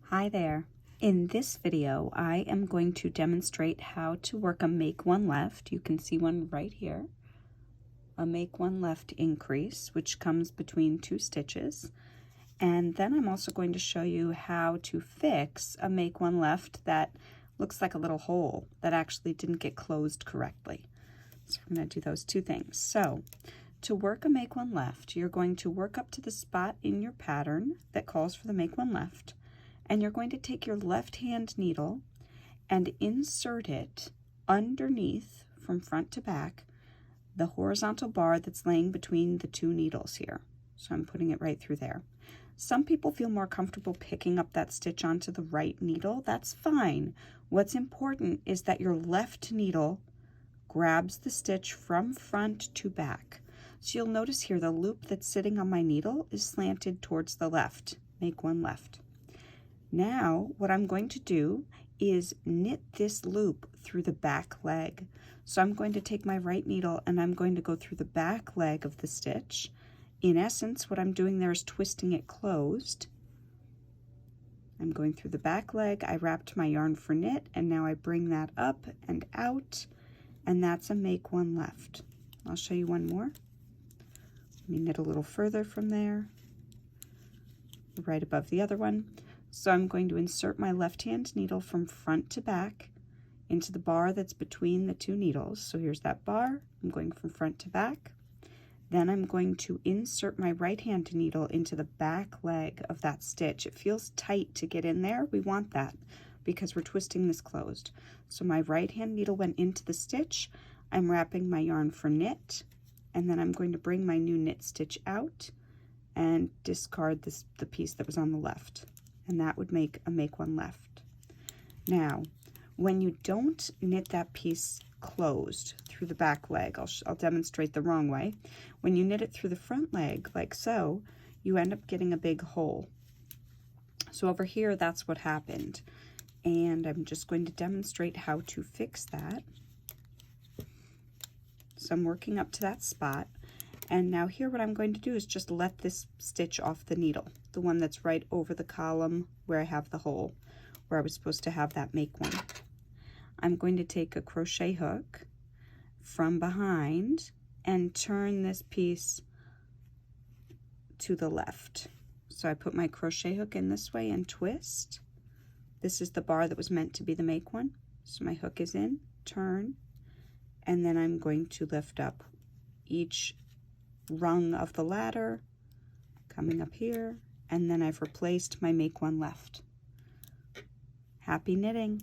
Hi there. In this video, I am going to demonstrate how to work a make one left. You can see one right here. A make one left increase, which comes between two stitches. And then I'm also going to show you how to fix a make one left that looks like a little hole that actually didn't get closed correctly. So I'm going to do those two things. So to work a make one left, you're going to work up to the spot in your pattern that calls for the make one left. And you're going to take your left hand needle and insert it underneath, from front to back, the horizontal bar that's laying between the two needles here. So I'm putting it right through there. Some people feel more comfortable picking up that stitch onto the right needle. That's fine. What's important is that your left needle grabs the stitch from front to back. So you'll notice here the loop that's sitting on my needle is slanted towards the left. Make one left. Now, what I'm going to do is knit this loop through the back leg. So I'm going to take my right needle and I'm going to go through the back leg of the stitch. In essence, what I'm doing there is twisting it closed. I'm going through the back leg, I wrapped my yarn for knit, and now I bring that up and out, and that's a make one left. I'll show you one more. Let me knit a little further from there, right above the other one. So I'm going to insert my left hand needle from front to back into the bar that's between the two needles. So here's that bar, I'm going from front to back. Then I'm going to insert my right hand needle into the back leg of that stitch. It feels tight to get in there. We want that because we're twisting this closed. So my right hand needle went into the stitch. I'm wrapping my yarn for knit, and then I'm going to bring my new knit stitch out and discard the piece that was on the left. And that would make a make one left. Now, when you don't knit that piece closed through the back leg, I'll demonstrate the wrong way. When you knit it through the front leg, like so, you end up getting a big hole. So over here, that's what happened. And I'm just going to demonstrate how to fix that. So I'm working up to that spot. And now here what I'm going to do is just let this stitch off the needle, the one that's right over the column where I have the hole, where I was supposed to have that make one. I'm going to take a crochet hook from behind and turn this piece to the left. So I put my crochet hook in this way and twist. This is the bar that was meant to be the make one. So my hook is in, turn, and then I'm going to lift up each rung of the ladder, coming up here, and then I've replaced my make one left. Happy knitting!